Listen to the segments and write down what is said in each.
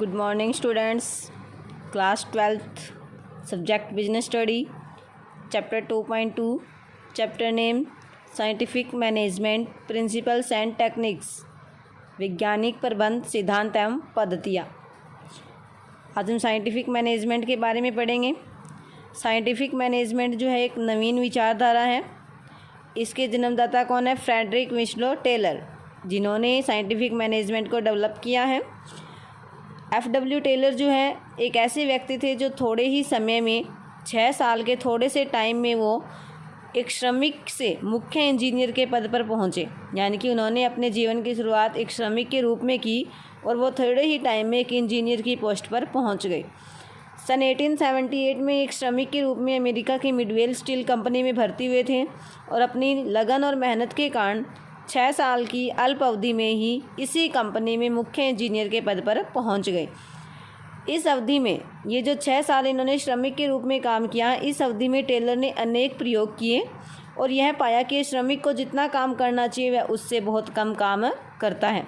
Good morning, students. Class 12th, subject business study, chapter 2.2, chapter name Scientific Management Principles and Techniques, वैज्ञानिक प्रबंध सिद्धांत एवं पद्धतियाँ। आज हम साइंटिफिक मैनेजमेंट के बारे में पढ़ेंगे। साइंटिफिक मैनेजमेंट जो है एक नवीन विचारधारा है। इसके जन्मदाता कौन है? फ्रेडरिक विंस्लो टेलर, जिन्होंने साइंटिफिक मैनेजमेंट को डेवलप किया है। F.W. टेलर जो है एक ऐसे व्यक्ति थे जो थोड़े ही समय में 6 साल के थोड़े से टाइम में वो एक श्रमिक से मुख्य इंजीनियर के पद पर पहुँचे। यानी कि उन्होंने अपने जीवन की शुरुआत एक श्रमिक के रूप में की और वो थोड़े ही टाइम में एक इंजीनियर की पोस्ट पर पहुँच गए। सन 1878 में एक श्रमिक के रूप में अमेरिका की मिडवेल स्टील कंपनी में भर्ती हुए थे और अपनी लगन और मेहनत के कारण 6 साल की अल्प अवधि में ही इसी कंपनी में मुख्य इंजीनियर के पद पर पहुंच गए। इस अवधि में ये जो 6 साल इन्होंने श्रमिक के रूप में काम किया, इस अवधि में टेलर ने अनेक प्रयोग किए और यह पाया कि श्रमिक को जितना काम करना चाहिए वह उससे बहुत कम काम करता है।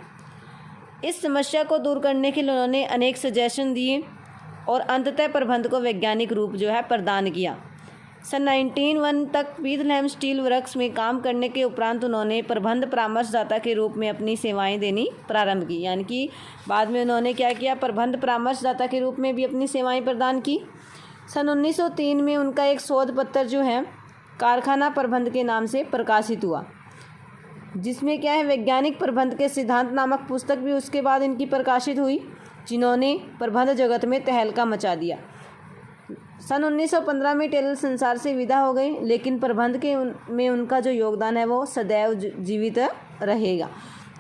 इस समस्या को दूर करने के लिए उन्होंने अनेक सजेशन दिए और अंततः प्रबंध को वैज्ञानिक रूप जो है प्रदान किया। सन 1901 तक बीथलेहम स्टील वर्क्स में काम करने के उपरांत उन्होंने प्रबंध परामर्शदाता के रूप में अपनी सेवाएं देनी प्रारंभ की। यानी कि बाद में उन्होंने क्या किया? प्रबंध परामर्शदाता के रूप में भी अपनी सेवाएं प्रदान की। सन 1903 में उनका एक शोध पत्र जो है कारखाना प्रबंध के नाम से प्रकाशित हुआ, जिसमें क्या है वैज्ञानिक प्रबंध के सिद्धांत नामक पुस्तक भी उसके बाद इनकी प्रकाशित हुई, जिन्होंने प्रबंध जगत में तहलका मचा दिया। सन 1915 में टेलर संसार से विदा हो गए, लेकिन प्रबंध में उनका जो योगदान है वो सदैव जीवित रहेगा।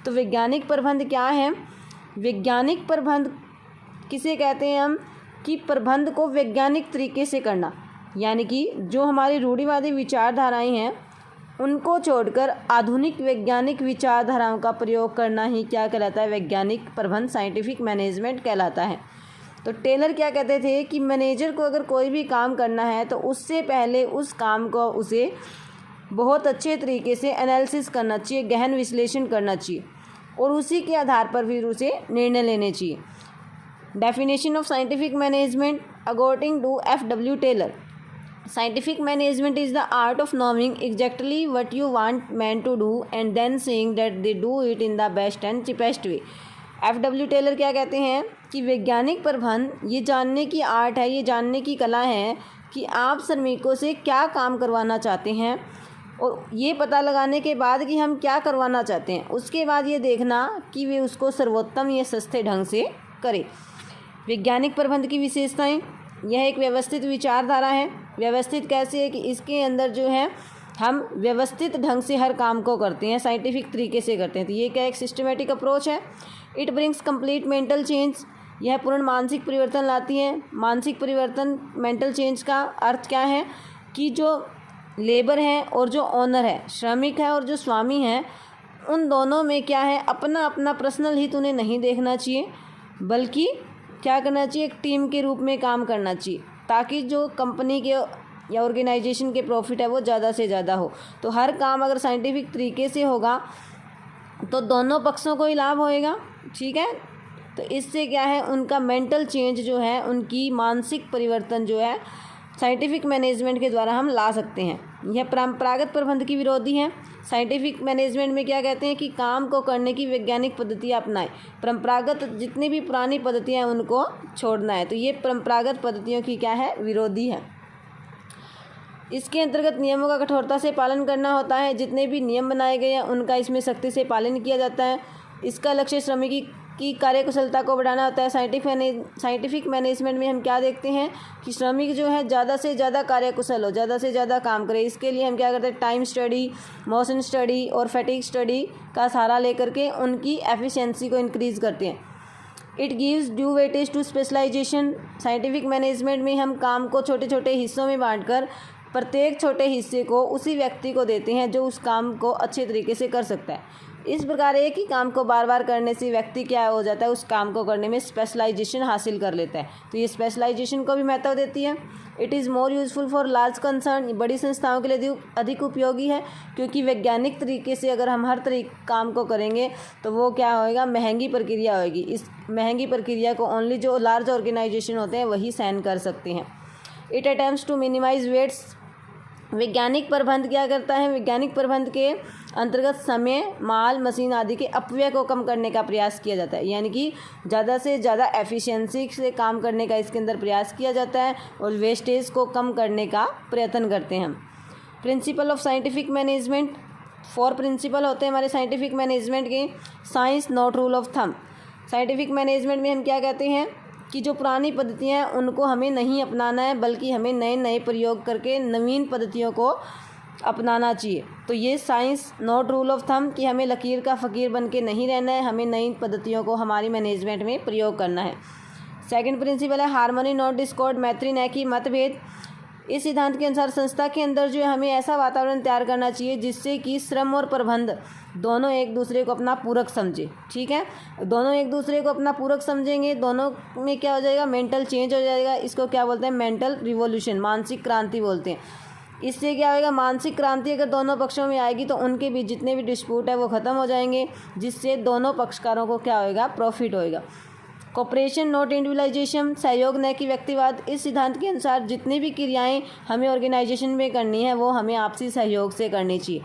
तो वैज्ञानिक प्रबंध क्या है? वैज्ञानिक प्रबंध किसे कहते हैं हम? कि प्रबंध को वैज्ञानिक तरीके से करना। यानी कि जो हमारी रूढ़िवादी विचारधाराएं हैं उनको छोड़कर आधुनिक वैज्ञानिक विचारधाराओं का प्रयोग करना ही क्या कहलाता है? वैज्ञानिक प्रबंध, साइंटिफिक मैनेजमेंट कहलाता है। तो टेलर क्या कहते थे कि मैनेजर को अगर कोई भी काम करना है तो उससे पहले उस काम को उसे बहुत अच्छे तरीके से एनालिसिस करना चाहिए, गहन विश्लेषण करना चाहिए और उसी के आधार पर फिर उसे निर्णय लेने चाहिए। Definition of scientific management according to F.W. Taylor, scientific management is the art of knowing exactly what you want men to do and then seeing that they do it in the best and cheapest way. F.W. Taylor क्या कहते हैं कि वैज्ञानिक प्रबंध ये जानने की art है, ये जानने की कला है कि आप श्रमिकों से क्या काम करवाना चाहते हैं और ये पता लगाने के बाद कि हम क्या करवाना चाहते हैं, उसके बाद ये देखना कि वे उसको सर्वोत्तम या सस्ते ढंग से करें। वैज्ञानिक प्रबंध की विशेषताएं, यह एक व्यवस्थित विचारधारा है। व्यवस्थित कैसे है? कि इसके अंदर जो है हम व्यवस्थित ढंग से हर काम को करते हैं, साइंटिफिक तरीके से करते हैं। तो ये क्या एक सिस्टमेटिक अप्रोच है। It brings complete mental change, यह पूर्ण मानसिक परिवर्तन लाती है। मानसिक परिवर्तन, मेंटल चेंज का अर्थ क्या है? कि जो लेबर है और जो ओनर है, श्रमिक है और जो स्वामी है, उन दोनों में क्या है अपना अपना पर्सनल हित उन्हें नहीं देखना चाहिए, बल्कि क्या करना चाहिए? एक टीम के रूप में काम करना चाहिए, ताकि जो कंपनी के या ऑर्गेनाइजेशन के प्रॉफिट है वो ज़्यादा से ज़्यादा हो। तो हर काम अगर साइंटिफिक तरीके से होगा तो दोनों पक्षों को ही लाभ होएगा। ठीक है, तो इससे क्या है उनका मेंटल चेंज जो है, उनकी मानसिक परिवर्तन जो है साइंटिफिक मैनेजमेंट के द्वारा हम ला सकते हैं। यह परंपरागत प्रबंध की विरोधी है। साइंटिफिक मैनेजमेंट में क्या कहते हैं कि काम को करने की वैज्ञानिक पद्धतियाँ अपनाएं। परंपरागत जितनी भी पुरानी पद्धतियाँ हैं उनको छोड़ना है। तो ये परंपरागत पद्धतियों की क्या है? विरोधी है। इसके अंतर्गत नियमों का कठोरता से पालन करना होता है। जितने भी नियम बनाए गए हैं उनका इसमें सख्ती से पालन किया जाता है। इसका लक्ष्य श्रमिक की कार्यकुशलता को बढ़ाना होता है। साइंटिफिक मैनेजमेंट में हम क्या देखते हैं कि श्रमिक जो है ज़्यादा से ज़्यादा कार्यकुशल हो, ज़्यादा से ज़्यादा काम करे। इसके लिए हम क्या करते हैं? टाइम स्टडी, मोशन स्टडी और फैटिग स्टडी का सहारा लेकर के उनकी एफिशिएंसी को इंक्रीज़ करते हैं। It gives due weightage to specialisation, scientific management में हम काम को छोटे छोटे हिस्सों में बांटकर प्रत्येक छोटे हिस्से को उसी व्यक्ति को देते हैं जो उस काम को अच्छे तरीके से कर सकता है। इस प्रकार एक ही काम को बार बार करने से व्यक्ति क्या हो जाता है, उस काम को करने में स्पेशलाइजेशन हासिल कर लेता है। तो ये स्पेशलाइजेशन को भी महत्व देती है। It is more useful for large concern, बड़ी संस्थाओं के लिए अधिक उपयोगी है, क्योंकि वैज्ञानिक तरीके से अगर हम हर काम को करेंगे तो वो क्या होएगा, महंगी प्रक्रिया होएगी। इस महंगी प्रक्रिया को ओनली जो लार्ज ऑर्गेनाइजेशन होते हैं वही सहन कर सकते हैं। It attempts to minimise wastes, वैज्ञानिक प्रबंध क्या करता है, वैज्ञानिक प्रबंध के अंतर्गत समय, माल, मशीन आदि के अपव्यय को कम करने का प्रयास किया जाता है। यानी कि ज़्यादा से ज़्यादा एफिशिएंसी से काम करने का इसके अंदर प्रयास किया जाता है और वेस्टेज को कम करने का प्रयत्न करते हैं हम। Principle of scientific management, 4 principle होते हैं हमारे साइंटिफिक मैनेजमेंट के। Science not rule of thumb, scientific management में हम क्या कहते हैं कि जो पुरानी पद्धतियाँ हैं उनको हमें नहीं अपनाना है, बल्कि हमें नए नए प्रयोग करके नवीन पद्धतियों को अपनाना चाहिए। तो ये science not rule of thumb कि हमें लकीर का फ़कीर बन के नहीं रहना है, हमें नई पद्धतियों को हमारी मैनेजमेंट में प्रयोग करना है। सेकंड प्रिंसिपल है हार्मनी नॉट डिस्कॉर्ड, मैत्री न कि मतभेद। इस सिद्धांत के अनुसार संस्था के अंदर जो है हमें ऐसा वातावरण तैयार करना चाहिए जिससे कि श्रम और प्रबंध दोनों एक दूसरे को अपना पूरक समझे। ठीक है, दोनों एक दूसरे को अपना पूरक समझेंगे, दोनों में क्या हो जाएगा, मेंटल चेंज हो जाएगा। इसको क्या बोलते हैं, मेंटल रिवॉल्यूशन, मानसिक क्रांति बोलते हैं। इससे क्या होएगा, मानसिक क्रांति अगर दोनों पक्षों में आएगी तो उनके बीच जितने भी डिस्प्यूट है वो ख़त्म हो जाएंगे, जिससे दोनों पक्षकारों को क्या होएगा, प्रॉफिट होएगा। कोऑपरेशन नॉट इंडिविजुअलाइजेशन, सहयोग न कि व्यक्तिवाद। इस सिद्धांत के अनुसार जितनी भी क्रियाएं हमें ऑर्गेनाइजेशन में करनी है वो हमें आपसी सहयोग से करनी चाहिए।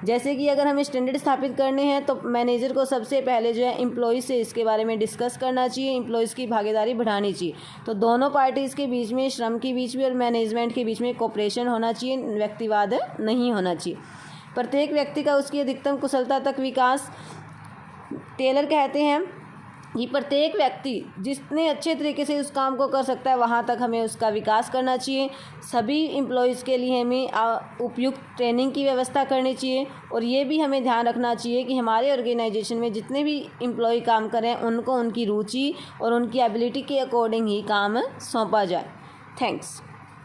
जैसे कि अगर हमें स्टैंडर्ड स्थापित करने हैं तो मैनेजर को सबसे पहले जो है एम्प्लॉयज़ से इसके बारे में डिस्कस करना चाहिए, एम्प्लॉयज़ की भागीदारी बढ़ानी चाहिए। तो दोनों पार्टीज़ के बीच में, श्रम के बीच में और मैनेजमेंट के बीच में कोऑपरेशन होना चाहिए, व्यक्तिवाद नहीं होना चाहिए। प्रत्येक व्यक्ति का उसकी अधिकतम कुशलता तक विकास। टेलर कहते हैं कि प्रत्येक व्यक्ति जितने अच्छे तरीके से उस काम को कर सकता है वहाँ तक हमें उसका विकास करना चाहिए। सभी एम्प्लॉयज़ के लिए हमें उपयुक्त ट्रेनिंग की व्यवस्था करनी चाहिए और ये भी हमें ध्यान रखना चाहिए कि हमारे ऑर्गेनाइजेशन में जितने भी एम्प्लॉय काम करें उनको उनकी रुचि और उनकी एबिलिटी के अकॉर्डिंग ही काम सौंपा जाए। थैंक्स।